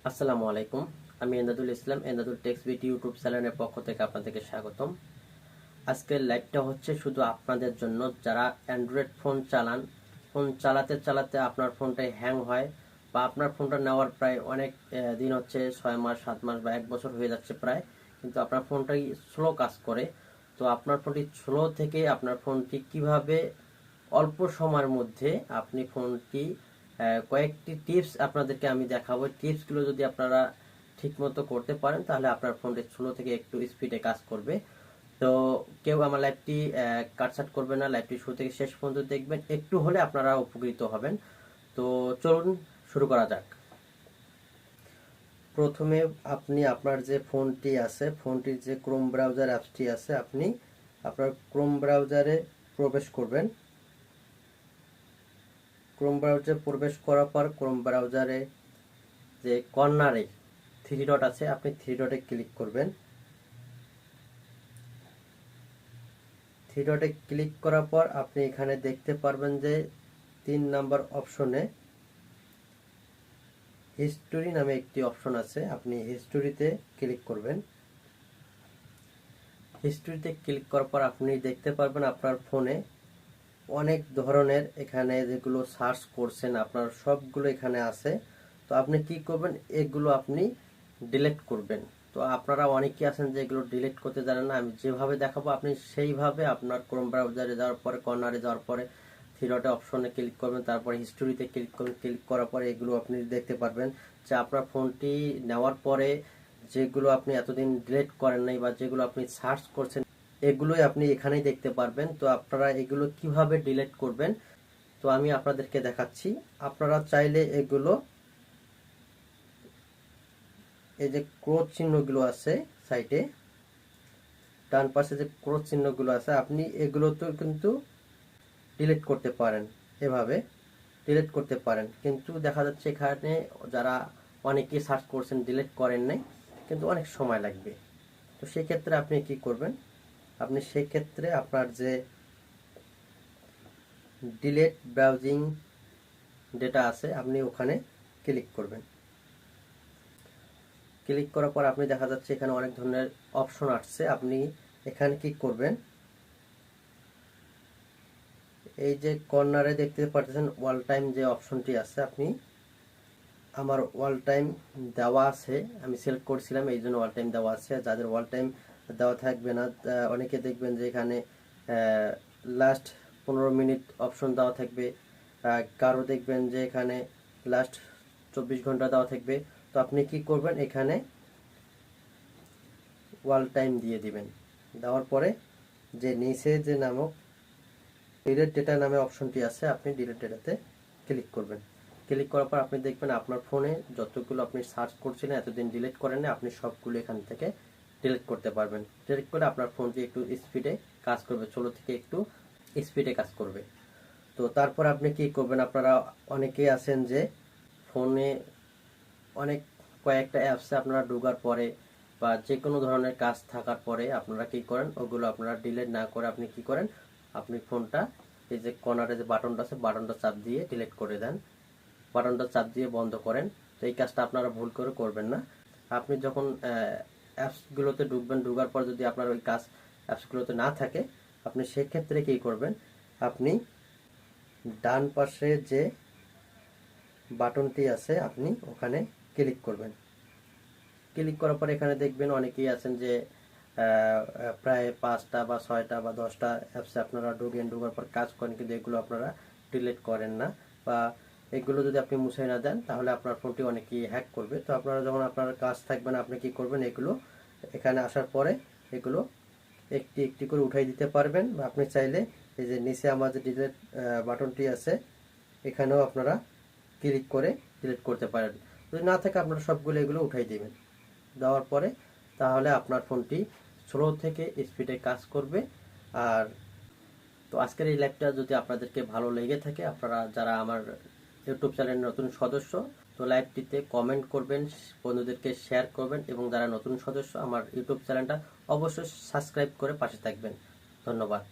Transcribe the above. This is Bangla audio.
আসসালামু আলাইকুম। আমি এমদাদুল ইসলাম, এমদাদুল টেক্স বিটি ইউটিউব চ্যানেলের পক্ষ থেকে আপনাদেরকে স্বাগতম। আজকের লাইভটা হচ্ছে শুধু আপনাদের জন্য যারা অ্যান্ড্রয়েড ফোন চালান, ফোন চালাতে চালাতে আপনার ফোনটা হ্যাং হয় বা আপনার ফোনটা নেওয়ার প্রায় অনেক দিন হচ্ছে, 6 মাস 7 মাস বা 1 বছর হয়ে যাচ্ছে প্রায়, কিন্তু আপনার ফোনটাই স্লো কাজ করে। তো আপনার ফোনটি স্লো থেকে আপনার ফোনটি কিভাবে অল্প সময়ের মধ্যে আপনি ফোনটি কয়েকটি টিপস আপনাদেরকে আমি দেখাবো। টিপসগুলো যদি আপনারা ঠিকমতো করতে পারেন তাহলে আপনার ফোনটি স্লো থেকে একটু স্পিডে কাজ করবে। তো কেউ আমার লাইভটি কাটছাট করবে না, লাইভটি শুরু থেকে শেষ পর্যন্ত দেখবেন, একটু হলে আপনারা উপকৃত হবেন। তো চলুন শুরু করা যাক। প্রথমে আপনি আপনার যে ফোনটি আছে, ফোনটির যে ক্রোম ব্রাউজার অ্যাপসটি আছে, আপনি আপনার ক্রোম ব্রাউজারে প্রবেশ করবেন। ক্রোম ব্রাউজারে প্রবেশ করার পর ক্রোম ব্রাউজারে যে কর্নারে 3 ডট আছে, আপনি 3 ডটে ক্লিক করবেন। 3 ডটে ক্লিক করার পর আপনি এখানে দেখতে পারবেন যে 3 নম্বর অপশনে হিস্টোরি নামে একটি অপশন আছে, আপনি হিস্টোরিতে ক্লিক করবেন। হিস্টোরিতে ক্লিক করার পর আপনি দেখতে পারবেন আপনার ফোনে অনেক ধরনের, এখানে যেগুলো সার্চ করছেন আপনার সবগুলো এখানে আছে। তো আপনি কি করবেন, এগুলো আপনি ডিলিট করবেন। তো আপনারা অনেকেই আছেন যে এগুলো ডিলিট করতে জানেন না, আমি যেভাবে দেখাবো আপনি সেইভাবে আপনার ক্রোম ব্রাউজারে যাওয়ার পরে কর্নারে যাওয়ার পরে 3 ডটে অপশনে ক্লিক করবেন, তারপরে হিস্টোরিতে ক্লিক করবেন। ক্লিক করার পরে এগুলো আপনি দেখতে পারবেন যে আপনার ফোনটি নেওয়ার পরে যেগুলো আপনি এতদিন ডিলিট করেন নাই বা যেগুলো আপনি সার্চ করছেন এগুলোই আপনি এখানেই দেখতে পারবেন। তো আপনারা এগুলো কিভাবে ডিলিট করবেন তো আমি আপনাদেরকে দেখাচ্ছি। আপনারা চাইলে এগুলো, এই যে ক্রস চিহ্নগুলো আছে সাইডে ডান পাশে যে ক্রস চিহ্নগুলো আছে, আপনি এগুলো তো কিন্তু ডিলিট করতে পারেন, এভাবে ডিলিট করতে পারেন। কিন্তু দেখা যাচ্ছে এখানে যারা অনেকেই সার্চ করছেন ডিলিট করেন নাই, কিন্তু অনেক সময় লাগবে। তো সেই ক্ষেত্রে আপনি কি করবেন, আপনি সেই ক্ষেত্রে আপনার যে ডিলিট ব্রাউজিং ডেটা আছে আপনি ওখানে ক্লিক করবেন। ক্লিক করার পর আপনি দেখা যাচ্ছে এখানে অনেক ধরনের অপশন আসছে, আপনি এখানে কি করবেন, এই যে কর্নারে দেখতে পাচ্ছেন ওয়াল টাইম যে অপশনটি আছে, আপনি আমার ওয়াল টাইম দেওয়া আছে, আমি সিলেক্ট করছিলাম এই জন্য ওয়াল টাইম দেওয়া আছে। যাদের ওয়াল টাইম দেওয়া থাকবে না, অনেকে দেখবেন যে এখানে লাস্ট 15 মিনিট অপশন দেওয়া থাকবে, কারো দেখবেন যে এখানে লাস্ট 24 ঘন্টা দেওয়া থাকবে। তো আপনি কি করবেন, এখানে ওয়াল টাইম দিয়ে দিবেন। দেওয়ার পরে যে নিচে যে নামক ডিলিট ডেটা নামে অপশনটি আছে, আপনি ডিলিট ডেটাতে ক্লিক করবেন। ক্লিক করার পর আপনি দেখবেন আপনার ফোনে যতগুলো আপনি সার্চ করছিলেন এতদিন ডিলিট করেন না, আপনি সবগুলো এখান থেকে ডিলিট করতে পারবেন। ডিলিট করে আপনার ফোনটি একটু স্পিডে কাজ করবে, স্লো থেকে একটু স্পিডে কাজ করবে। তো তারপর আপনি কি করবেন, আপনারা অনেকেই আছেন যে ফোনে অনেক কয়েকটা অ্যাপসে আপনারা ঢোকার পরে বা যে কোনো ধরনের কাজ থাকার পরে আপনারা কি করেন, ওগুলো আপনারা ডিলিট না করে আপনি কি করেন, আপনি ফোনটা এই যে কর্নারে যে বাটনটা আছে বাটনটা চাপ দিয়ে ডিলিট করে দেন, বাটনটা চাপ দিয়ে বন্ধ করেন। তো এই কাজটা আপনারা ভুল করে করবেন না। আপনি যখন অ্যাপসগুলোতে ঢুকবেন, ঢোকার পর যদি আপনার ওই কাজ অ্যাপসগুলোতে না থাকে, আপনি সেক্ষেত্রে কি করবেন, আপনি ডান পাশে যে বাটনটি আছে আপনি ওখানে ক্লিক করবেন। ক্লিক করার পর এখানে দেখবেন অনেকেই আছেন যে প্রায় 5টা বা 6টা বা 10টা অ্যাপসে আপনারা ঢোকার পর কাজ করেন, কিন্তু এগুলো আপনারা ডিলিট করেন না, বা এগুলো যদি আপনি মুছে না দেন তাহলে আপনার ফোনটি অনেকেই হ্যাক করবে। তো আপনারা যখন আপনার কাজ থাকবে না আপনি কি করবেন, এগুলো এখানে আসার পরে এগুলো একটি একটি করে উঠাই দিতে পারবেন, বা আপনি চাইলে এই যে নিচে আমার যে ডিলিট বাটনটি আছে এখানেও আপনারা ক্লিক করে ডিলিট করতে পারেন। যদি না থাকে আপনারা সবগুলো এগুলো উঠাই দিবেন। দেওয়ার পরে তাহলে আপনার ফোনটি স্লো থেকে স্পিডে কাজ করবে। আর তো আজকের এই লাইভটা যদি আপনাদেরকে ভালো লেগে থাকে, আপনারা যারা আমার ইউটিউব চ্যানেলের নতুন সদস্য, তো লাইভটিতে কমেন্ট করবেন, বন্ধুদেরকে শেয়ার করবেন, এবং যারা নতুন সদস্য আমার ইউটিউব চ্যানেলটা অবশ্যই সাবস্ক্রাইব করে পাশে থাকবেন। ধন্যবাদ।